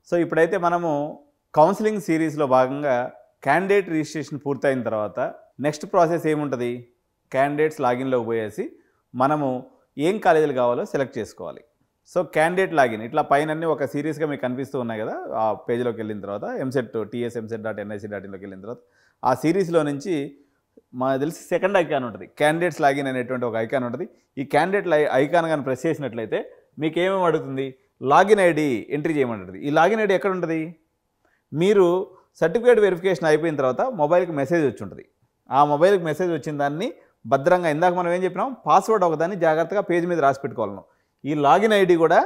So ఇప్పుడైతే మనము counselling సిరీస్లో భాగంగా క్యాండిడేట్ రిజిస్ట్రేషన్ పూర్తయిన తర్వాత నెక్స్ట్ ప్రాసెస్ ఏముంటుంది, క్యాండిడేట్స్ లాగిన్లోకి పోయేసి మనము ఏం కాలేజీలు కావాలో సెలెక్ట్ చేసుకోవాలి. సో క్యాండిడేట్ లాగిన్ ఇట్లా పైన ఒక సిరీస్గా మీకు కనిపిస్తూ ఉన్నాయి కదా. ఆ పేజ్లోకి వెళ్ళిన తర్వాత TSMset.nic.in లోకి వెళ్ళిన తర్వాత ఆ సిరీస్లో నుంచి మాకు తెలిసి సెకండ్ ఐకాన్ ఉంటుంది, క్యాండిడేట్స్ లాగిన్ అనేటువంటి ఒక ఐకాన్ ఉంటుంది. ఈ క్యాండిడేట్ ఐకాన్ కానీ ప్రెస్ చేసినట్లయితే మీకు ఏమేమి అడుగుతుంది, లాగిన్ ఐడి ఎంట్రీ చేయమంటుంది. ఈ లాగిన్ ఐడి ఎక్కడ ఉంటుంది, మీరు సర్టిఫికేట్ వెరిఫికేషన్ అయిపోయిన తర్వాత మొబైల్కి మెసేజ్ వచ్చి ఉంటుంది. ఆ మొబైల్కి మెసేజ్ వచ్చిన దాన్ని భద్రంగా, ఇందాక మనం ఏం చెప్పినాం, పాస్వర్డ్ ఒకదాన్ని జాగ్రత్తగా పేజ్ మీద రాసి పెట్టుకోవాలను. ఈ లాగిన్ ఐడి కూడా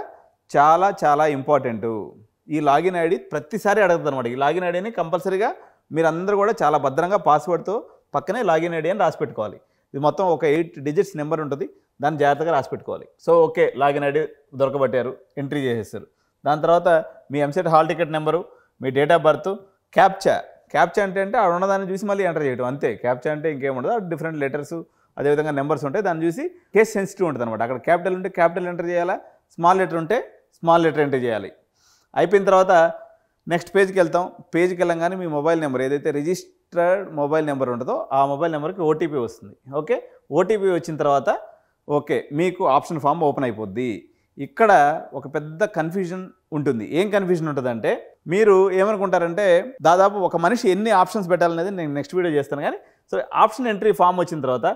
చాలా చాలా ఇంపార్టెంటు. ఈ లాగిన్ ఐడి ప్రతిసారి అడుగుతుంది అనమాట. ఈ లాగిన్ ఐడిని కంపల్సరీగా మీరందరూ కూడా చాలా భద్రంగా పాస్వర్డ్తో పక్కనే లాగిన్ ఐడి అని రాసి పెట్టుకోవాలి. ఇది మొత్తం ఒక 8 డిజిట్స్ నెంబర్ ఉంటుంది, దాన్ని జాగ్రత్తగా రాసి పెట్టుకోవాలి. సో ఓకే, లాగిన్ ఐడి దొరకబట్టారు, ఎంట్రీ చేసేస్తారు. దాని తర్వాత మీ ఎంసెట్ హాల్ టికెట్ నెంబరు, మీ డేట్ ఆఫ్ బర్త్, క్యాప్చా అంటే అక్కడ ఉన్నదాన్ని చూసి మళ్ళీ ఎంటర్ చేయడం అంతే. క్యాప్చా అంటే ఇంకేముండదు, డిఫరెంట్ లెటర్స్ అదేవిధంగా నెంబర్స్ ఉంటాయి. దాన్ని చూసి కేస్ సెన్సిటివ్ ఉంటుంది అనమాట. అక్కడ క్యాపిటల్ ఉంటే క్యాపిటల్ ఎంటర్ చేయాలా, స్మాల్ లెటర్ ఉంటే స్మాల్ లెటర్ ఎంటర్ చేయాలి. అయిపోయిన తర్వాత నెక్స్ట్ పేజ్కి వెళ్తాం. పేజ్కి వెళ్ళంగానే మీ మొబైల్ నెంబర్ ఏదైతే రిజిస్టర్డ్ మొబైల్ నెంబర్ ఉంటుందో ఆ మొబైల్ నెంబర్కి ఓటీపీ వస్తుంది. ఓకే, ఓటీపీ వచ్చిన తర్వాత ఓకే మీకు ఆప్షన్ ఫామ్ ఓపెన్ అయిపోద్ది. ఇక్కడ ఒక పెద్ద కన్ఫ్యూజన్ ఉంటుంది. ఏం కన్ఫ్యూజన్ ఉంటుందంటే, మీరు ఏమనుకుంటారంటే దాదాపు ఒక మనిషి ఎన్ని ఆప్షన్స్ పెట్టాలనేది నేను నెక్స్ట్ వీడియో చేస్తాను. కానీ సో ఆప్షన్ ఎంట్రీ ఫామ్ వచ్చిన తర్వాత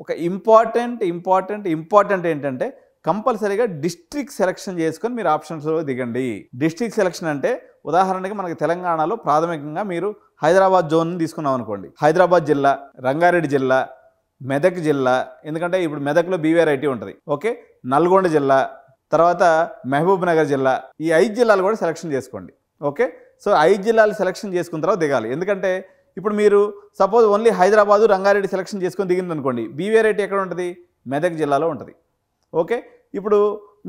ఒక ఇంపార్టెంట్ ఏంటంటే కంపల్సరీగా డిస్ట్రిక్ట్ సెలెక్షన్ చేసుకొని మీరు ఆప్షన్స్లో దిగండి. డిస్ట్రిక్ట్ సెలెక్షన్ అంటే ఉదాహరణకి మనకి తెలంగాణలో ప్రాథమికంగా మీరు హైదరాబాద్ జోన్ తీసుకున్నాం అనుకోండి. హైదరాబాద్ జిల్లా, రంగారెడ్డి జిల్లా, మెదక్ జిల్లా, ఎందుకంటే ఇప్పుడు మెదక్లో BVRIT ఉంటుంది. ఓకే, నల్గొండ జిల్లా, తర్వాత మహబూబ్ నగర్ జిల్లా, ఈ 5 జిల్లాలు కూడా సెలెక్షన్ చేసుకోండి. ఓకే, సో 5 జిల్లాలు సెలెక్షన్ చేసుకున్న తర్వాత దిగాలి. ఎందుకంటే ఇప్పుడు మీరు suppose only Hyderabad, Rangareddy selection చేసుకొని దిగింది అనుకోండి, BVRIT ఎక్కడ ఉంటుంది, మెదక్ జిల్లాలో ఉంటుంది. ఓకే, ఇప్పుడు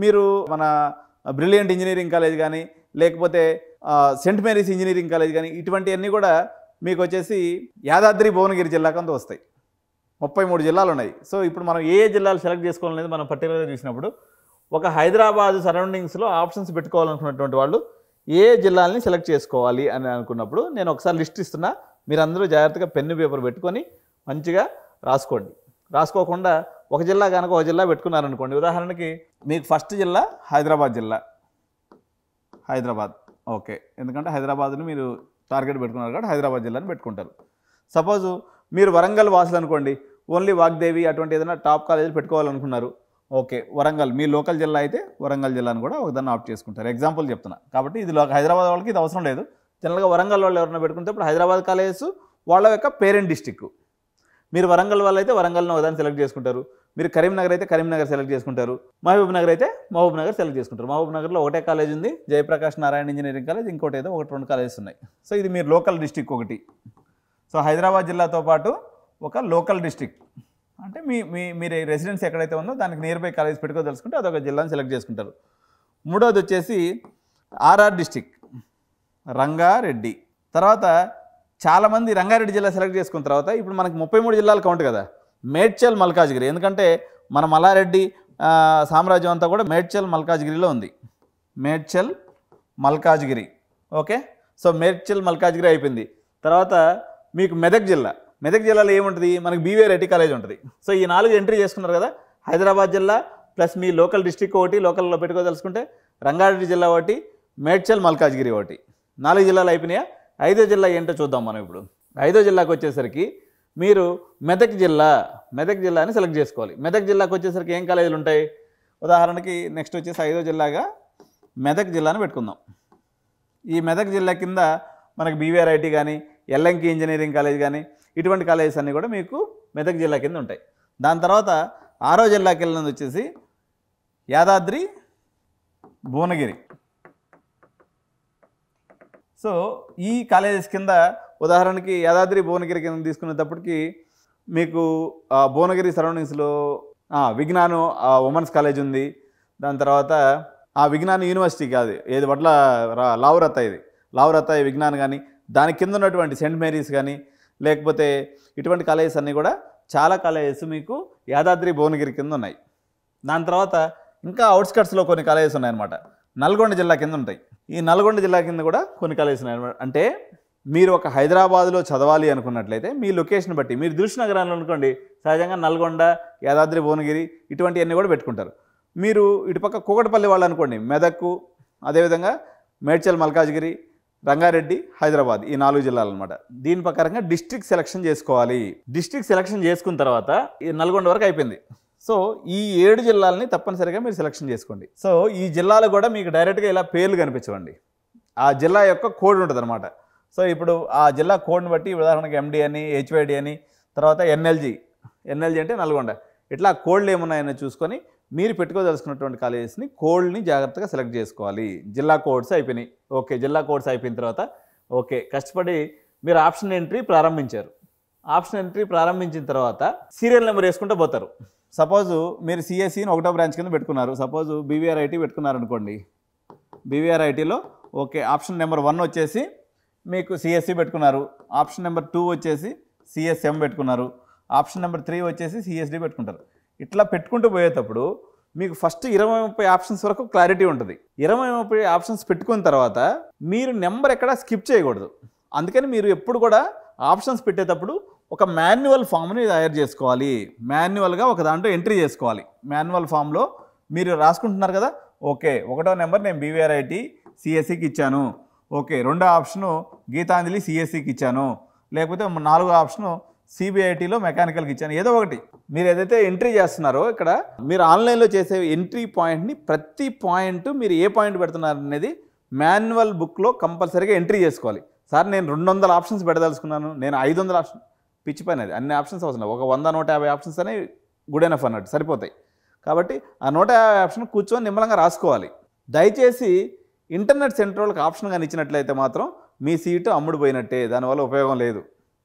మీరు మన బ్రిలియంట్ ఇంజనీరింగ్ కాలేజ్ కానీ లేకపోతే సెంట్ మేరీస్ ఇంజనీరింగ్ కాలేజ్ కానీ ఇటువంటివన్నీ కూడా మీకు వచ్చేసి యాదాద్రి భువనగిరి జిల్లాకు అంతా వస్తాయి. 33 జిల్లాలు ఉన్నాయి. సో ఇప్పుడు మనం ఏ జిల్లాలు సెలెక్ట్ చేసుకోవాలనేది మనం పర్టికులర్గా చూసినప్పుడు ఒక హైదరాబాద్ సరౌండింగ్స్లో ఆప్షన్స్ పెట్టుకోవాలనుకున్నటువంటి వాళ్ళు ఏ జిల్లాలని సెలెక్ట్ చేసుకోవాలి అని అనుకున్నప్పుడు నేను ఒకసారి లిస్ట్ ఇస్తున్నా, మీరందరూ జాగ్రత్తగా పెన్ను పేపర్ పెట్టుకొని మంచిగా రాసుకోండి. రాసుకోకుండా ఒక జిల్లా కనుక ఒక జిల్లా పెట్టుకున్నారనుకోండి, ఉదాహరణకి మీకు ఫస్ట్ జిల్లా హైదరాబాద్. ఓకే, ఎందుకంటే హైదరాబాద్ని మీరు టార్గెట్ పెట్టుకున్నారు కాబట్టి హైదరాబాద్ జిల్లాని పెట్టుకుంటారు. సపోజు మీరు వరంగల్ వాసులు అనుకోండి, ఓన్లీ వాగ్దేవి అటువంటి ఏదైనా టాప్ కాలేజీలు పెట్టుకోవాలనుకున్నారు. ఓకే, వరంగల్ మీ లోకల్ జిల్లా అయితే వరంగల్ జిల్లాను కూడా ఒకదాన్ని ఆప్ట్ చేసుకుంటారు. ఎగ్జాంపుల్ చెప్తున్నా కాబట్టి ఇది హైదరాబాద్ వాళ్ళకి ఇది అవసరం లేదు. జనరల్గా వరంగల్ వాళ్ళు ఎవరైనా పెట్టుకుంటే ఇప్పుడు హైదరాబాద్ కాలేజెస్ వాళ్ళ యొక్క పేరెంట్ డిస్టిక్. మీరు వరంగల్ వాళ్ళు అయితే వరంగల్ని ఒకదాన్ని సెలెక్ట్ చేసుకుంటారు. మీరు కరీంనగర్ అయితే కరీంనగర్ సెలెక్ట్ చేసుకుంటారు. మహబూబ్ నగర్ అయితే మహబూబ్ నగర్ సెలెక్ట్ చేసుకుంటారు. మహబూబ్ నగర్లో ఒకటే కాలేజ్ ఉంది, జయప్రకాష్ నారాయణ ఇంజనీరింగ్ కాలేజ్, ఇంకోటి ఏదో 1-2 కాలేజెస్ ఉన్నాయి. సో ఇది మీరు లోకల్ డిస్టిక్ ఒకటి. సో హైదరాబాద్ జిల్లాతో పాటు ఒక లోకల్ డిస్టిక్ అంటే మీరు రెసిడెన్స్ ఎక్కడైతే ఉందో దానికి నియర్ బై కాలేజ్ పెట్టుకోదలుచుకుంటే అదొక జిల్లాని సెలెక్ట్ చేసుకుంటారు. మూడోది వచ్చేసి RR డిస్టిక్, రంగారెడ్డి. తర్వాత చాలామంది రంగారెడ్డి జిల్లా సెలెక్ట్ చేసుకున్న తర్వాత ఇప్పుడు మనకి 33 జిల్లాలు కౌంట్ కదా, మేడ్చల్ మల్కాజ్గిరి. ఎందుకంటే మన మల్లారెడ్డి సామ్రాజ్యం అంతా కూడా మేడ్చల్ మల్కాజ్గిరిలో ఉంది. మేడ్చల్ మల్కాజ్గిరి. ఓకే, సో మేడ్చల్ మల్కాజ్గిరి అయిపోయింది. తర్వాత మీకు మెదక్ జిల్లాలో ఏముంటుంది, మనకి BVRIT కాలేజ్ ఉంటుంది. సో ఈ 4 ఎంట్రీ చేసుకున్నారు కదా. హైదరాబాద్ జిల్లా ప్లస్ మీ లోకల్ డిస్టిక్ ఒకటి లోకల్లో పెట్టుకోదలుచుకుంటే, రంగారెడ్డి జిల్లా ఒకటి, మేడ్చల్ మల్కాజ్గిరి ఒకటి. 4 జిల్లాలు అయిపోయినాయా. 5వ జిల్లా ఏంటో చూద్దాం మనం ఇప్పుడు. 5వ జిల్లాకు వచ్చేసరికి మీరు మెదక్ జిల్లాని సెలెక్ట్ చేసుకోవాలి. మెదక్ జిల్లాకు వచ్చేసరికి ఏం కాలేజీలు ఉంటాయి, ఉదాహరణకి నెక్స్ట్ వచ్చేసి 5వ జిల్లాగా మెదక్ జిల్లాని పెట్టుకుందాం. ఈ మెదక్ జిల్లా కింద మనకి BVRIT కానీ ఎల్ఎంకి ఇంజనీరింగ్ కాలేజ్ కానీ ఇటువంటి కాలేజెస్ అన్నీ కూడా మీకు మెదక్ జిల్లా కింద ఉంటాయి. దాని తర్వాత 6వ జిల్లాకి వెళ్ళినది వచ్చేసి యాదాద్రి భువనగిరి. సో ఈ కాలేజెస్ కింద ఉదాహరణకి యాదాద్రి భువనగిరి కింద తీసుకునేటప్పటికి మీకు భువనగిరి సరౌండింగ్స్లో విజ్ఞాన్ ఉమెన్స్ కాలేజ్ ఉంది. దాని తర్వాత విజ్ఞాన్ యూనివర్సిటీ కాదు, ఏది వడ్ల లావురత్తాయి విజ్ఞాన్ కానీ, దాని కింద ఉన్నటువంటి సెంట్ మేరీస్ కానీ లేకపోతే ఇటువంటి కాలేజెస్ అన్నీ కూడా చాలా కాలేజెస్ మీకు యాదాద్రి భువనగిరి కింద ఉన్నాయి. దాని తర్వాత ఇంకా అవుట్స్కట్స్లో కొన్ని కాలేజెస్ ఉన్నాయన్నమాట. నల్గొండ జిల్లా కింద ఉంటాయి. ఈ నల్గొండ జిల్లా కింద కూడా కొన్ని కాలేజెస్ ఉన్నాయి. అంటే మీరు ఒక హైదరాబాద్లో చదవాలి అనుకున్నట్లయితే మీ లొకేషన్ బట్టి, మీరు దిల్షుక్ నగరాల్లో అనుకోండి సహజంగా నల్గొండ, యాదాద్రి భువనగిరి ఇటువంటివన్నీ కూడా పెట్టుకుంటారు. మీరు ఇటుపక్క కూకట్పల్లి వాళ్ళు అనుకోండి మెదక్కు, అదేవిధంగా మేడ్చల్ మల్కాజ్గిరి, రంగారెడ్డి, హైదరాబాద్, ఈ 4 జిల్లాలు అనమాట. దీని ప్రకారంగా డిస్ట్రిక్ట్ సెలక్షన్ చేసుకోవాలి. డిస్ట్రిక్ట్ సెలక్షన్ చేసుకున్న తర్వాత ఈ నల్గొండ వరకు అయిపోయింది. సో ఈ 7 జిల్లాలని తప్పనిసరిగా మీరు సెలక్షన్ చేసుకోండి. సో ఈ జిల్లాలు కూడా మీకు డైరెక్ట్గా ఇలా పేర్లు కనిపించవండి, ఆ జిల్లా యొక్క కోడ్ ఉంటుంది అనమాట. సో ఇప్పుడు ఆ జిల్లా కోడ్ని బట్టి ఉదాహరణకి ఎండి అని, హెచ్వైడి అని, తర్వాత ఎన్ఎల్జీ అంటే నల్గొండ, ఇట్లా కోడ్లు ఏమున్నాయని చూసుకొని మీరు పెట్టుకోదలుచుకున్నటువంటి కాలేజెస్ని కోడ్ని జాగ్రత్తగా సెలెక్ట్ చేసుకోవాలి. జిల్లా కోడ్స్ అయిపోయినాయి. ఓకే, జిల్లా కోడ్స్ అయిపోయిన తర్వాత ఓకే కష్టపడి మీరు ఆప్షన్ ఎంట్రీ ప్రారంభించారు. ఆప్షన్ ఎంట్రీ ప్రారంభించిన తర్వాత సీరియల్ నెంబర్ వేసుకుంటూ పోతారు. సపోజ్ మీరు సిఎస్సిని 1వ బ్రాంచ్ కింద పెట్టుకున్నారు. సపోజ్ బీవీఆర్ఐటీ పెట్టుకున్నారు అనుకోండి. బీవీఆర్ఐటీలో ఓకే ఆప్షన్ నెంబర్ 1 వచ్చేసి మీకు సిఎస్సి పెట్టుకున్నారు. ఆప్షన్ నెంబర్ 2 వచ్చేసి సిఎస్ఎం పెట్టుకున్నారు. ఆప్షన్ నెంబర్ 3 వచ్చేసి సిఎస్డి పెట్టుకుంటారు. ఇట్లా పెట్టుకుంటూ పోయేటప్పుడు మీకు ఫస్ట్ 20-30 ఆప్షన్స్ వరకు క్లారిటీ ఉంటుంది. 20-30 ఆప్షన్స్ పెట్టుకున్న తర్వాత మీరు నెంబర్ ఎక్కడ స్కిప్ చేయకూడదు. అందుకని మీరు ఎప్పుడు కూడా ఆప్షన్స్ పెట్టేటప్పుడు ఒక మాన్యువల్ ఫామ్ని తయారు చేసుకోవాలి. మాన్యువల్గా ఒక దాంట్లో ఎంట్రీ చేసుకోవాలి. మాన్యువల్ ఫామ్లో మీరు రాసుకుంటున్నారు కదా, ఓకే 1వ నెంబర్ నేను బీవీఆర్ఐటీ సిఎస్సికి ఇచ్చాను, ఓకే 2వ ఆప్షను గీతాంజలి సిఎస్సికి ఇచ్చాను, లేకపోతే 4వ ఆప్షను సిబిఐటీలో మెకానికల్కి ఇచ్చాను, ఏదో ఒకటి మీరు ఏదైతే ఎంట్రీ చేస్తున్నారో ఇక్కడ మీరు ఆన్లైన్లో చేసే ఎంట్రీ పాయింట్ని ప్రతి పాయింట్ మీరు ఏ పాయింట్ పెడుతున్నారు అనేది మాన్యువల్ బుక్లో కంపల్సరీగా ఎంట్రీ చేసుకోవాలి. సార్ నేను 200 ఆప్షన్స్ పెడదలుచుకున్నాను, నేను 500 ఆప్షన్, పిచ్చి పైన అది అన్ని ఆప్షన్స్ అవసరం, ఒక 100-150 ఆప్షన్స్ అనేవి గుడ్ ఎనఫ్ అన్నట్టు సరిపోతాయి. కాబట్టి ఆ 150 ఆప్షన్ కూర్చొని నిమ్మలంగా రాసుకోవాలి. దయచేసి ఇంటర్నెట్ సెంటర్ వాళ్ళకి ఆప్షన్ కానీ ఇచ్చినట్లయితే మాత్రం మీ సీటు అమ్ముడుపోయినట్టే, దానివల్ల ఉపయోగం లేదు.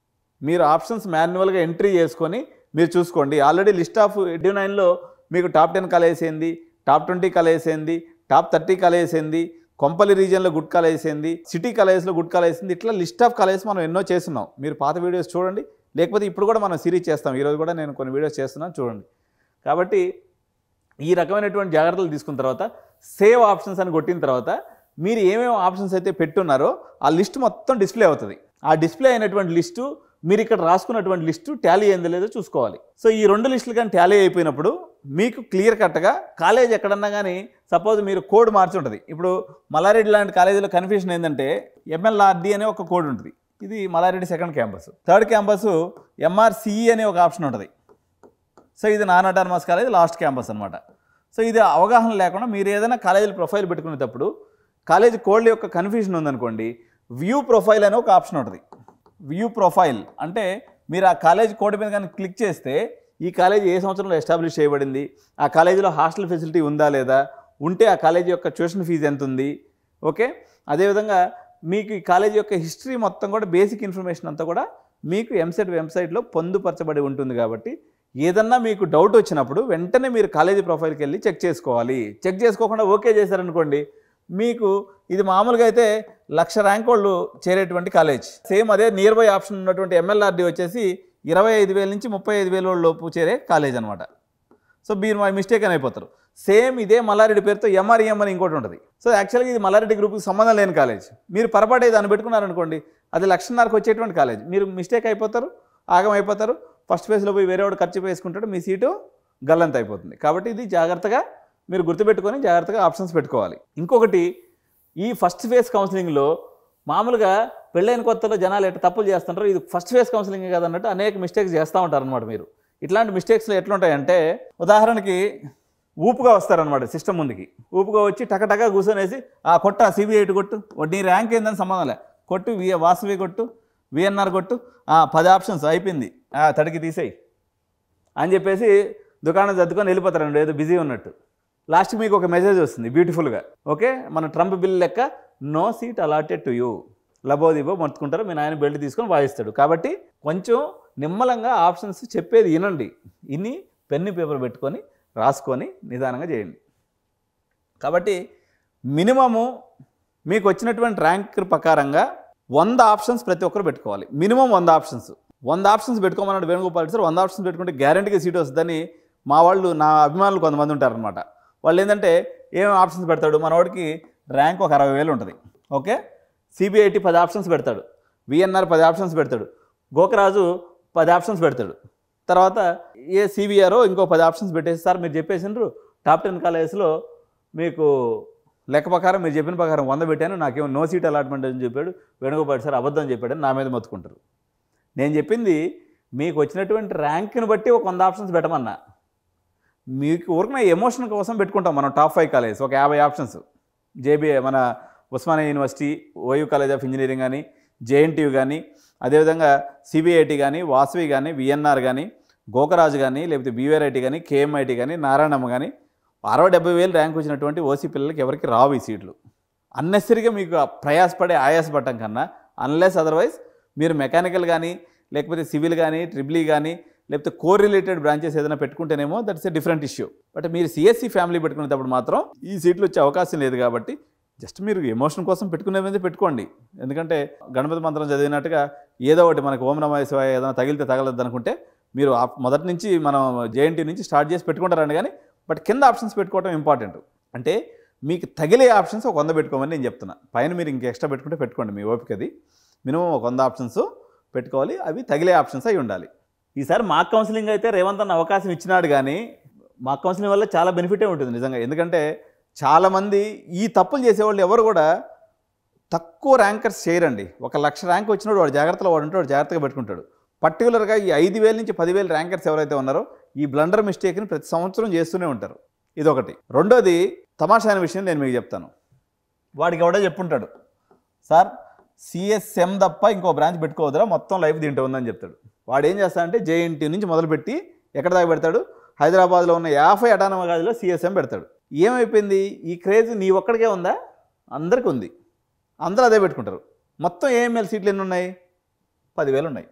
మీరు ఆప్షన్స్ మాన్యువల్గా ఎంట్రీ చేసుకొని మీరు చూసుకోండి. ఆల్రెడీ లిస్ట్ ఆఫ్ 89లో మీకు టాప్ 10 కాలేజెస్ ఏంది, టాప్ 20 కాలేజెస్ ఏంది, టాప్ 30 కాలేజెస్ ఏంది, కొంపల్లి రీజియన్లో గుడ్ కాలేజెస్ ఏంది, సిటీ కాలేజెస్లో గుడ్ కాలేజెస్ ఏంది, ఇట్లా లిస్ట్ ఆఫ్ కాలేజెస్ మనం ఎన్నో చేస్తున్నాం. మీరు పాత వీడియోస్ చూడండి, లేకపోతే ఇప్పుడు కూడా మనం సిరీస్ చేస్తాం. ఈరోజు కూడా నేను కొన్ని వీడియోస్ చేస్తున్నాను చూడండి. కాబట్టి ఈ రకమైనటువంటి జాగ్రత్తలు తీసుకున్న తర్వాత సేవ్ ఆప్షన్స్ అని కొట్టిన తర్వాత మీరు ఏమేమి ఆప్షన్స్ అయితే పెట్టున్నారో ఆ లిస్ట్ మొత్తం డిస్ప్లే అవుతుంది. ఆ డిస్ప్లే అయినటువంటి లిస్టు మీరు ఇక్కడ రాసుకున్నటువంటి లిస్టు టాలీ అయిందో లేదో చూసుకోవాలి. సో ఈ 2 లిస్టులు కానీ టాలీ అయిపోయినప్పుడు మీకు క్లియర్ కట్గా కాలేజ్ ఎక్కడన్నా కానీ సపోజ్ మీరు కోడ్ మార్చి ఉంటుంది. ఇప్పుడు మల్లారెడ్డి లాంటి కాలేజీలో కన్ఫ్యూషన్ ఏంటంటే ఎంఎల్ఆర్డి అనే ఒక కోడ్ ఉంటుంది. ఇది Mallareddy 2nd campus. 3rd campus ఎంఆర్సిఈ అనే ఒక ఆప్షన్ ఉంటుంది. సో ఇది non autonomous college last campus అనమాట. సో ఇది అవగాహన లేకుండా మీరు ఏదైనా కాలేజీల ప్రొఫైల్ పెట్టుకునేటప్పుడు కాలేజ్ కోడ్ల యొక్క కన్ఫ్యూజన్ ఉందనుకోండి, వ్యూ ప్రొఫైల్ అనే ఒక ఆప్షన్ ఉంటుంది. వ్యూ ప్రొఫైల్ అంటే మీరు ఆ కాలేజ్ కోడ్ మీద కానీ క్లిక్ చేస్తే ఈ కాలేజీ ఏ సంవత్సరంలో ఎస్టాబ్లిష్ చేయబడింది, ఆ కాలేజీలో హాస్టల్ ఫెసిలిటీ ఉందా లేదా, ఉంటే ఆ కాలేజీ యొక్క ట్యూషన్ ఫీజు ఎంత ఉంది, ఓకే అదేవిధంగా మీకు ఈ కాలేజీ యొక్క హిస్టరీ మొత్తం కూడా బేసిక్ ఇన్ఫర్మేషన్ అంతా కూడా మీకు ఎంసెట్ వెబ్సైట్లో పొందుపరచబడి ఉంటుంది. కాబట్టి ఏదన్నా మీకు డౌట్ వచ్చినప్పుడు వెంటనే మీరు కాలేజీ ప్రొఫైల్కి వెళ్ళి చెక్ చేసుకోవాలి. చెక్ చేసుకోకుండా ఓకే చేశారనుకోండి, మీకు ఇది మామూలుగా అయితే 1,00,000 ర్యాంక్ వాళ్ళు చేరేటువంటి కాలేజ్. సేమ్ అదే నియర్ బై ఆప్షన్ ఉన్నటువంటి ఎంఎల్ఆర్డి వచ్చేసి 25,000 నుంచి 35,000 లోపు చేరే కాలేజ్ అనమాట. సో మీరు మా మిస్టేక్ అని అయిపోతారు. సేమ్ ఇదే మల్లారెడ్డి పేరుతో ఎంఆర్ఈఎం అని ఇంకోటి ఉంటుంది. సో యాక్చువల్గా ఇది మల్లారెడ్డి గ్రూప్కి సంబంధం లేని కాలేజ్. మీరు పొరపాటు దాన్ని పెట్టుకున్నారనుకోండి, అది 1,00,000కి వచ్చేటువంటి కాలేజ్. మీరు మిస్టేక్ అయిపోతారు, ఆగం అయిపోతారు. ఫస్ట్ ఫేజ్లో పోయి వేరేవాడు ఖర్చు వేసుకుంటాడు, మీ సీటు గల్లంత అయిపోతుంది. కాబట్టి ఇది జాగ్రత్తగా మీరు గుర్తుపెట్టుకొని జాగ్రత్తగా ఆప్షన్స్ పెట్టుకోవాలి. ఇంకొకటి, ఈ ఫస్ట్ ఫేజ్ కౌన్సిలింగ్లో మామూలుగా పెళ్ళైన కొత్తలో జనాలు ఎట్లా తప్పులు చేస్తుంటారు, ఇది ఫస్ట్ ఫేజ్ కౌన్సిలింగ్ కాదన్నట్టు అనేక మిస్టేక్స్ చేస్తూ ఉంటారు అనమాట. మీరు ఇట్లాంటి మిస్టేక్స్లో ఎట్లుంటాయంటే, ఉదాహరణకి ఊపుగా వస్తారనమాట సిస్టమ్ ముందుకి. ఊపుగా వచ్చి టకటగా కూర్చొనేసి ఆ కొట్ట సిబిఐటి కొట్టు, నీ ర్యాంక్ ఏందని సంబంధం లే, కొట్టు వాసవి కొట్టు, విఎన్ఆర్ కొట్టు, 10 ఆప్షన్స్ అయిపోయింది, తడికి తీసేయి అని చెప్పేసి దుకాణం సర్దుకొని వెళ్ళిపోతారండి ఏదో బిజీ ఉన్నట్టు. లాస్ట్కి మీకు ఒక మెసేజ్ వస్తుంది బ్యూటిఫుల్గా, ఓకే మన ట్రంప్ బిల్ లెక్క, no seat allotted to you, లబోదిబో మొత్తుకుంటారు, మీ నాయన బెల్ట్ తీసుకొని వాయిస్తాడు. కాబట్టి కొంచెం నిమ్మలంగా ఆప్షన్స్ చెప్పేది వినండి, ఇన్ని పెన్ను పేపర్ పెట్టుకొని రాసుకొని నిదానంగా చేయండి. కాబట్టి మినిమము మీకు వచ్చినటువంటి ర్యాంక్ ప్రకారంగా 100 ఆప్షన్స్ ప్రతి ఒక్కరు పెట్టుకోవాలి. మినిమం 100 ఆప్షన్స్ పెట్టుకోమన్నాడు వేణుగోపాల్ సార్. 100 ఆప్షన్స్ పెట్టుకుంటే గ్యారెంటీగా సీట్ వస్తుందని మా వాళ్ళు, నా అభిమానులు కొంతమంది ఉంటారనమాట. వాళ్ళు ఏంటంటే ఏమేమి ఆప్షన్స్ పెడతాడు, మనోడికి ర్యాంక్ ఒక 60,000 ఉంటుంది. ఓకే, సిబిఐటి 10 ఆప్షన్స్ పెడతాడు, విఎన్ఆర్ 10 ఆప్షన్స్ పెడతాడు, గోకరాజు 10 ఆప్షన్స్ పెడతాడు. తర్వాత ఏ సివిఆర్ఓ ఇంకో 10 ఆప్షన్స్ పెట్టేసి సార్ మీరు చెప్పేసిండ్రు టాప్ 10 కాలేజెస్లో మీకు లెక్క ప్రకారం మీరు చెప్పిన ప్రకారం 100 పెట్టాను, నాకేమో నో సీట్ అలాట్మెంట్ అని చెప్పాడు వేణుగోపాల్ సార్, అబద్ధం చెప్పాడని నా మీద మొత్తుకుంటారు. నేను చెప్పింది మీకు వచ్చినటువంటి ర్యాంక్ని బట్టి ఒక 100 ఆప్షన్స్ పెట్టమన్నా. మీకు ఊరికిన ఎమోషన్ కోసం పెట్టుకుంటాం మనం టాప్ 5 కాలేజెస్, ఒక 50 ఆప్షన్స్. జేబీఏ మన Osmania university, OU college of engineering కానీ, జేఎన్టీయూ కానీ, అదేవిధంగా సిబిఐటి కానీ, వాసవి కానీ, విఎన్ఆర్ కానీ, గోకరాజు కానీ, లేకపోతే బీవీఆర్ఐటి కానీ, కేఎంఐటి కానీ, నారాయణమ్మ కానీ 60-70,000 ర్యాంక్ వచ్చినటువంటి ఓసీ పిల్లలకి ఎవరికి రావు ఈ సీట్లు. అన్నెసరిగా మీకు ప్రయాసపడే ఆయాసపడటం కన్నా అన్లెస్ అదర్వైజ్ మీరు మెకానికల్ కానీ, లేకపోతే సివిల్ కానీ, ట్రిపుల్ కానీ, లేకపోతే కోర్ రిలేటెడ్ బ్రాంచెస్ ఏదైనా పెట్టుకుంటేనేమో that's a different issue. But మీరు సిఎస్సి ఫ్యామిలీ పెట్టుకునేటప్పుడు మాత్రం ఈ సీట్లు వచ్చే అవకాశం లేదు. కాబట్టి జస్ట్ మీరు ఎమోషన్ కోసం పెట్టుకునేది పెట్టుకోండి. ఎందుకంటే గణపతి మంత్రం చదివినట్టుగా ఏదో ఒకటి మనకు ఓం నమః శివాయ ఏదైనా తగిలితే తగలద్దు అనుకుంటే మీరు మొదటి నుంచి మనం జేఎన్టీ నుంచి స్టార్ట్ చేసి పెట్టుకుంటారండి. కానీ బట్ కింద ఆప్షన్స్ పెట్టుకోవడం ఇంపార్టెంట్. అంటే మీకు తగిలే ఆప్షన్స్ ఒక 100 పెట్టుకోమని నేను చెప్తున్నా. పైన మీరు ఇంక ఎక్స్ట్రా పెట్టుకుంటే పెట్టుకోండి, మీ ఓపికది. మినిమం ఒక 100 ఆప్షన్స్ పెట్టుకోవాలి, అవి తగిలే ఆప్షన్స్ అయి ఉండాలి. ఈసారి మాక్ కౌన్సిలింగ్ అయితే రేవంత్ అన్న అవకాశం ఇచ్చినాడు. కానీ మాక్ కౌన్సిలింగ్ వల్ల చాలా బెనిఫిటే ఉంటుంది నిజంగా. ఎందుకంటే చాలామంది ఈ తప్పులు చేసేవాళ్ళు ఎవరు కూడా తక్కువ ర్యాంకర్స్ చేయరండి. 1,00,000 ర్యాంక్ వచ్చినాడు వాడు జాగ్రత్తలో వాడు ఉంటాడు, జాగ్రత్తగా పెట్టుకుంటాడు. పర్టికులర్గా ఈ 5,000 నుంచి 10,000 ర్యాంకర్స్ ఎవరైతే ఉన్నారో ఈ బ్లండర్ మిస్టేక్ని ప్రతి సంవత్సరం చేస్తూనే ఉంటారు. ఇదొకటి. రెండోది తమాషా అయిన విషయం నేను మీకు చెప్తాను. వాడికి ఎవడో చెప్పుంటాడు, సార్ సిఎస్ఎం తప్ప ఇంకో బ్రాంచ్ పెట్టుకోవద్దురా, మొత్తం లైఫ్ దీంట్లో ఉందని చెప్తాడు. వాడు ఏం చేస్తాడంటే జేఎన్టీ నుంచి మొదలుపెట్టి ఎక్కడ దాకా పెడతాడు, హైదరాబాద్లో ఉన్న 50 అటానమస్ కాలేజీలో సిఎస్ఎం పెడతాడు. ఏమైపోయింది ఈ క్రేజ్? నీ ఒక్కడికే ఉందా? అందరికీ ఉంది, అందరూ అదే పెట్టుకుంటారు. మొత్తం ఏఎంఎల్ సీట్లు ఎన్ని ఉన్నాయి? 10,000 ఉన్నాయి.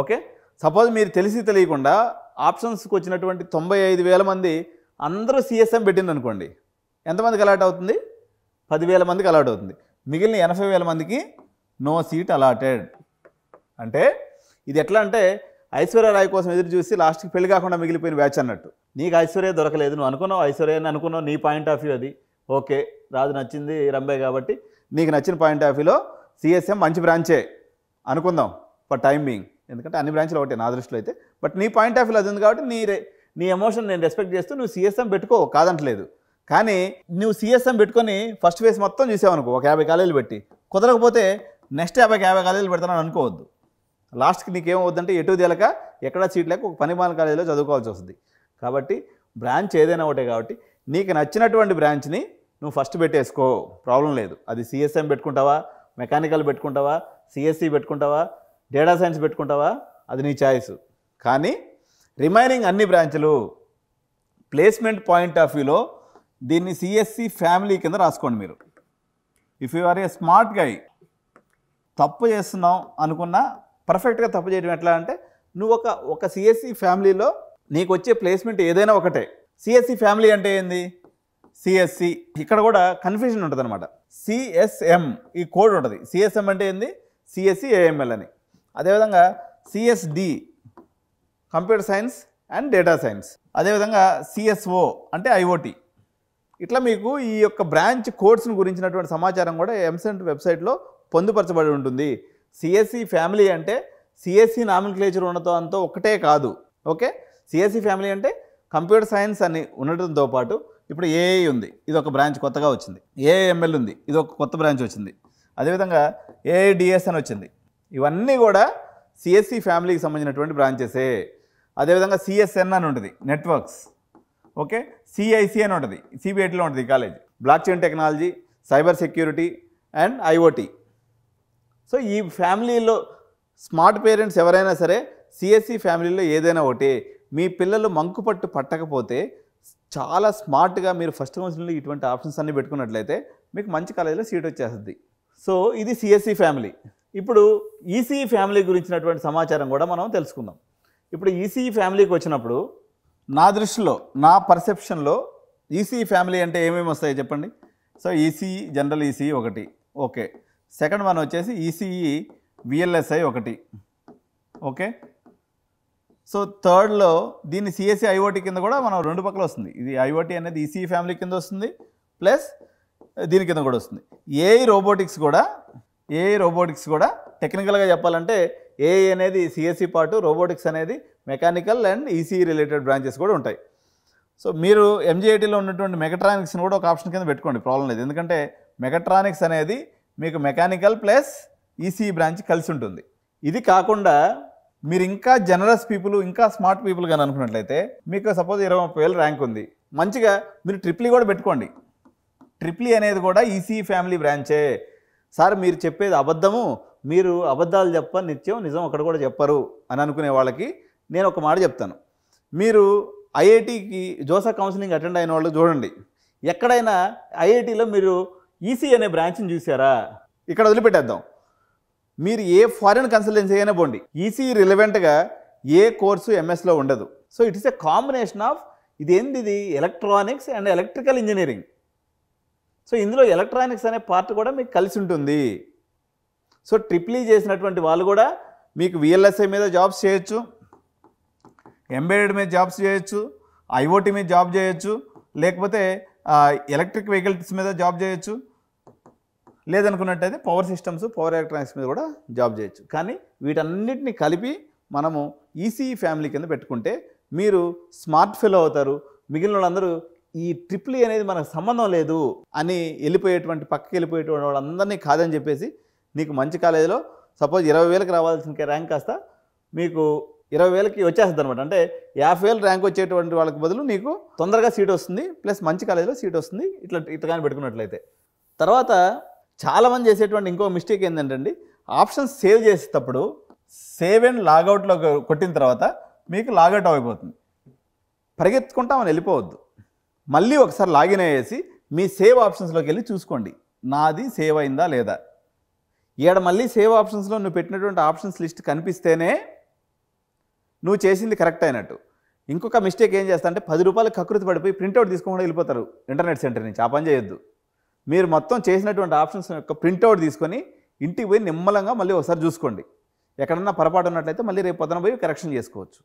ఓకే, సపోజ్ మీరు తెలిసి తెలియకుండా ఆప్షన్స్కి వచ్చినటువంటి 95,000 మంది అందరూ సిఎస్ఎం పెట్టింది అనుకోండి, ఎంతమందికి అలాట్ అవుతుంది? 10,000 మందికి అలాట్ అవుతుంది. మిగిలిన 80,000 మందికి నో సీట్ అలాటెడ్. అంటే ఇది ఎట్లా అంటే ఐశ్వర్య రాయ్ కోసం ఎదురు చూసి లాస్ట్కి పెళ్లి కాకుండా మిగిలిపోయిన బ్యాచ్ అన్నట్టు. నీకు ఐశ్వర్య దొరకలేదు, నువ్వు అనుకున్నావు ఐశ్వర్య అని అనుకున్నావు, నీ పాయింట్ ఆఫ్ వ్యూ అది. ఓకే, రాజు నచ్చింది రంబే కాబట్టి నీకు నచ్చిన పాయింట్ ఆఫ్ వ్యూలో సిఎస్ఎం మంచి బ్రాంచే అనుకుందాం ఫర్ టైం బీయింగ్. ఎందుకంటే అన్ని బ్రాంచ్లు ఒకటే నా దృష్టిలో అయితే. బట్ నీ పాయింట్ ఆఫ్ వ్యూ అది ఉంది కాబట్టి నీ ఎమోషన్ నేను రెస్పెక్ట్ చేస్తూ నువ్వు సిఎస్ఎం పెట్టుకో, కాదంటలేదు. కానీ నువ్వు సిఎస్ఎం పెట్టుకొని ఫస్ట్ ఫేజ్ మొత్తం చూసావనుకో, ఒక 50 కాలేజీలు పెట్టి కుదరకపోతే నెక్స్ట్ 50 కాలేజీలు పెడతానని అనుకోవద్దు. లాస్ట్కి నీకేమవుద్దంటే ఎటు తేలక ఎక్కడా సీట్ లేక ఒక పనిమాల కాలేజీలో చదువుకోవాల్సి వస్తుంది. కాబట్టి బ్రాంచ్ ఏదైనా ఒకటే కాబట్టి నీకు నచ్చినటువంటి బ్రాంచ్ని నువ్వు ఫస్ట్ పెట్టేసుకో, ప్రాబ్లం లేదు. అది సిఎస్ఎం పెట్టుకుంటావా, మెకానికల్ పెట్టుకుంటావా, సిఎస్సి పెట్టుకుంటావా, డేటా సైన్స్ పెట్టుకుంటావా, అది నీ ఛాయిస్. కానీ రిమైనింగ్ అన్ని బ్రాంచ్లు ప్లేస్మెంట్ పాయింట్ ఆఫ్ వ్యూలో దీన్ని సిఎస్సి ఫ్యామిలీ కింద రాసుకోండి మీరు. If you are a smart guy, తప్పు చేస్తున్నావు అనుకున్నా పర్ఫెక్ట్గా తప్పు చేయడం ఎట్లా అంటే నువ్వు ఒక సిఎస్సి ఫ్యామిలీలో నీకు వచ్చే ప్లేస్మెంట్ ఏదైనా ఒకటే. సిఎస్సి ఫ్యామిలీ అంటే ఏంది? సిఎస్సి, ఇక్కడ కూడా కన్ఫ్యూజన్ ఉంటుంది అనమాట. సిఎస్ఎం ఈ కోడ్ ఉంటుంది. సిఎస్ఎం అంటే ఏంది? సిఎస్సి ఏఎంఎల్ అని. అదేవిధంగా CSD computer science and data science. అదేవిధంగా సిఎస్ఓ అంటే ఐఓటి. ఇట్లా మీకు ఈ యొక్క బ్రాంచ్ కోడ్స్ని గురించినటువంటి సమాచారం కూడా ఎంసెంట్ వెబ్సైట్లో పొందుపరచబడి ఉంటుంది. సిఎస్సి ఫ్యామిలీ అంటే సిఎస్సి నామినిక్లేచర్ ఉండటంతో ఒకటే కాదు. ఓకే, సిఎస్సి ఫ్యామిలీ అంటే కంప్యూటర్ సైన్స్ అని ఉండటంతో పాటు ఇప్పుడు ఏఐ ఉంది, ఇది ఒక బ్రాంచ్ కొత్తగా వచ్చింది. ఏఐఎంఎల్ ఉంది, ఇది ఒక కొత్త బ్రాంచ్ వచ్చింది. అదేవిధంగా ఏఐడిఎస్ అని వచ్చింది. ఇవన్నీ కూడా సిఎస్సి ఫ్యామిలీకి సంబంధించినటువంటి బ్రాంచెసే. అదేవిధంగా సిఎస్ఎన్ అని ఉంటుంది, నెట్వర్క్స్. ఓకే, సిఐసి అని ఉంటుంది, సిబిఐటిలో ఉంటుంది ఈ college. Block chain technology, cyber security and IoT. So ఈ ఫ్యామిలీలో స్మార్ట్ పేరెంట్స్ ఎవరైనా సరే సిఎస్సి ఫ్యామిలీలో ఏదైనా ఒకటి. మీ పిల్లలు మంకుపట్టు పట్టకపోతే చాలా స్మార్ట్గా మీరు ఫస్ట్ కౌన్సిలింగ్లో ఇటువంటి ఆప్షన్స్ అన్నీ పెట్టుకున్నట్లయితే మీకు మంచి కాలేజీలో సీట్ వచ్చేస్తుంది. సో ఇది సిఎస్సి ఫ్యామిలీ. ఇప్పుడు ఈసీఈ ఫ్యామిలీ గురించినటువంటి సమాచారం కూడా మనం తెలుసుకుందాం. ఇప్పుడు ఈసీఈ ఫ్యామిలీకి వచ్చినప్పుడు నా దృష్టిలో, నా పర్సెప్షన్లో ఈసీఈ ఫ్యామిలీ అంటే ఏమేమి వస్తాయి చెప్పండి. సో ఈసీఈ జనరల్ ఈసీఈ ఒకటి. ఓకే, సెకండ్ వన్ వచ్చేసి ఈసీఈ విఎల్ఎస్ఐ ఒకటి. ఓకే, సో థర్డ్లో దీన్ని సిఎస్సి ఐఓటీ కింద కూడా మనం రెండు పక్కల వస్తుంది. ఇది ఐఓటీ అనేది ఈసీఈ ఫ్యామిలీ కింద వస్తుంది, ప్లస్ దీని కింద కూడా వస్తుంది. ఏఐ రోబోటిక్స్ కూడా టెక్నికల్గా చెప్పాలంటే ఏఐ అనేది సిఎస్సి పార్టు, రోబోటిక్స్ అనేది mechanical and ECE related branches కూడా ఉంటాయి. సో మీరు ఎంజీఐటీలో ఉన్నటువంటి మెకాట్రానిక్స్ని కూడా ఒక ఆప్షన్ కింద పెట్టుకోండి, ప్రాబ్లం లేదు. ఎందుకంటే మెకాట్రానిక్స్ అనేది మీకు మెకానికల్ ప్లస్ ఈసీఈ బ్రాంచ్ కలిసి ఉంటుంది. ఇది కాకుండా మీరు ఇంకా జనరస్ పీపుల్, ఇంకా స్మార్ట్ పీపుల్ కానీ అనుకున్నట్లయితే మీకు సపోజ్ 20,000 ర్యాంక్ ఉంది, మంచిగా మీరు ట్రిపుల్ కూడా పెట్టుకోండి. ట్రిపుల్ అనేది కూడా ఈసీఈ ఫ్యామిలీ బ్రాంచే. సార్ మీరు చెప్పేది అబద్ధము, మీరు అబద్ధాలు నిత్యం నిజం అక్కడ కూడా చెప్పరు అని అనుకునే వాళ్ళకి నేను ఒక మాట చెప్తాను. మీరు ఐఐటీకి జోసా కౌన్సిలింగ్ అటెండ్ అయిన వాళ్ళు చూడండి, ఎక్కడైనా ఐఐటీలో మీరు ఈసీ అనే బ్రాంచ్ని చూసారా? ఇక్కడ వదిలిపెట్టేద్దాం, మీరు ఏ ఫారిన్ కన్సల్టెన్సీ అయినా పోండి, ఈసీ రిలవెంట్గా ఏ కోర్సు ఎంఎస్లో ఉండదు. So it is a combination of ఇది electronics and electrical engineering. So ఇందులో ఎలక్ట్రానిక్స్ అనే పార్ట్ కూడా మీకు కలిసి ఉంటుంది. సో ట్రిపుల్ ఈ చేసినటువంటి వాళ్ళు కూడా మీకు విఎల్ఎస్ఐ మీద జాబ్స్ చేయొచ్చు, ఎంబెడెడ్ మీద జాబ్స్ చేయొచ్చు, ఐఓటీ మీద జాబ్ చేయొచ్చు, లేకపోతే ఎలక్ట్రిక్ వెహికల్స్ మీద జాబ్ చేయొచ్చు, లేదనుకున్నట్టయితే పవర్ సిస్టమ్స్, పవర్ ఎలక్ట్రానిక్స్ మీద కూడా జాబ్ చేయొచ్చు. కానీ వీటన్నిటిని కలిపి మనము ఈసీఈ ఫ్యామిలీ కింద పెట్టుకుంటే మీరు స్మార్ట్ ఫెలో అవుతారు. మిగిలిన వాళ్ళందరూ ఈ ట్రిపుల్ ఈ అనేది మనకు సంబంధం లేదు అని పక్కకి వెళ్ళిపోయేటువంటి వాళ్ళందరినీ కాదని చెప్పేసి నీకు మంచి కాలేజీలో సపోజ్ 20,000కి రావాల్సిన ర్యాంక్ కాస్త మీకు 20,000కి వచ్చేస్తుంది అనమాట. అంటే 50,000 ర్యాంక్ వచ్చేటువంటి వాళ్ళకి బదులు నీకు తొందరగా సీట్ వస్తుంది, ప్లస్ మంచి కాలేజీలో సీట్ వస్తుంది. ఇట్లా కానీ పెట్టుకున్నట్లయితే. తర్వాత చాలామంది చేసేటువంటి ఇంకో మిస్టేక్ ఏంటంటే ఆప్షన్స్ సేవ్ చేసేటప్పుడు సేవ్ అండ్ లాగౌట్లో కొట్టిన తర్వాత మీకు లాగౌట్ అయిపోతుంది. పరిగెత్తుకుంటా మనం వెళ్ళిపోవద్దు, మళ్ళీ ఒకసారి లాగిన్ అయ్యేసి మీ సేవ్ ఆప్షన్స్లోకి వెళ్ళి చూసుకోండి, నాది సేవ్ అయిందా లేదా. మళ్ళీ సేవ్ ఆప్షన్స్లో నువ్వు పెట్టినటువంటి ఆప్షన్స్ లిస్ట్ కనిపిస్తేనే నువ్వు చేసింది కరెక్ట్ అయినట్టు. ఇంకొక మిస్టేక్ ఏం చేస్తా అంటే 10 రూపాయలు కకృతి పడిపోయి ప్రింట్అవుట్ తీసుకోకుండా వెళ్ళిపోతారు ఇంటర్నెట్ సెంటర్ నుంచి. ఆ పని చేయొద్దు. మీరు మొత్తం చేసినటువంటి ఆప్షన్స్ యొక్క ప్రింట్అవుట్ తీసుకొని ఇంటికి పోయి నిమ్మలంగా మళ్ళీ ఒకసారి చూసుకోండి. ఎక్కడన్నా పొరపాటు ఉన్నట్లయితే మళ్ళీ రేపు పొద్దున పోయి కరెక్షన్ చేసుకోవచ్చు.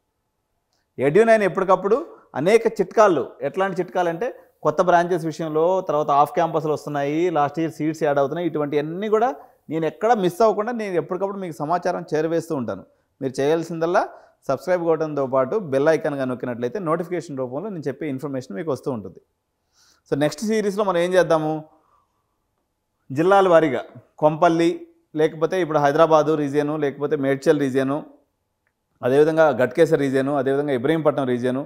ఎడ్యూ9 ఎప్పటికప్పుడు అనేక చిట్కాలు, ఎట్లాంటి చిట్కాలు అంటే కొత్త బ్రాంచెస్ విషయంలో, తర్వాత ఆఫ్ క్యాంపస్లు వస్తున్నాయి, లాస్ట్ ఇయర్ సీట్స్ యాడ్ అవుతున్నాయి, ఇటువంటివన్నీ కూడా నేను ఎక్కడ మిస్ అవ్వకుండా నేను ఎప్పటికప్పుడు మీకు సమాచారం చేరవేస్తూ ఉంటాను. మీరు చేయాల్సిందల్లా సబ్స్క్రైబ్ కొట్టడంతో పాటు బెల్ ఐకాన్ కానీ నొక్కినట్లయితే నోటిఫికేషన్ రూపంలో నేను చెప్పే ఇన్ఫర్మేషన్ మీకు వస్తూ ఉంటుంది. సో నెక్స్ట్ సిరీస్లో మనం ఏం చేద్దాము, జిల్లాల వారీగా కొంపల్లి, లేకపోతే ఇప్పుడు హైదరాబాదు రీజియను, లేకపోతే మేడ్చల్ రీజియను, అదేవిధంగా గట్కేసర్ రీజియను, అదేవిధంగా ఇబ్రహీంపట్నం రీజియను,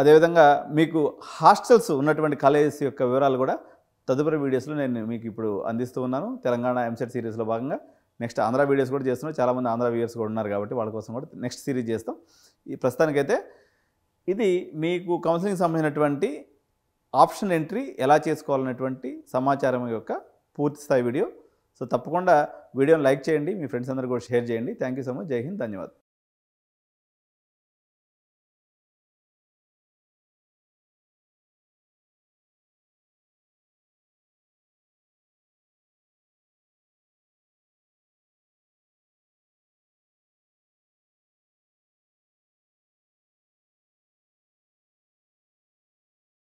అదేవిధంగా మీకు హాస్టల్స్ ఉన్నటువంటి కాలేజెస్ యొక్క వివరాలు కూడా తదుపరి వీడియోస్లో నేను మీకు ఇప్పుడు అందిస్తూ ఉన్నాను. తెలంగాణ ఎంసెట్ సిరీస్లో భాగంగా నెక్స్ట్ ఆంధ్ర వీడియోస్ కూడా చేస్తున్నాం. చాలామంది ఆంధ్ర వ్యూయర్స్ కూడా ఉన్నారు కాబట్టి వాళ్ళ కోసం కూడా నెక్స్ట్ సిరీస్ చేస్తాం. ఈ ప్రస్తుతానికైతే ఇది మీకు కౌన్సిలింగ్ సంబంధించినటువంటి ఆప్షన్ ఎంట్రీ ఎలా చేసుకోవాలనేటువంటి సమాచారం యొక్క పూర్తి స్థాయి వీడియో. సో తప్పకుండా వీడియోని లైక్ చేయండి, మీ ఫ్రెండ్స్ అందరూ కూడా షేర్ చేయండి. Thank you so much. జై హింద్, ధన్యవాదాలు.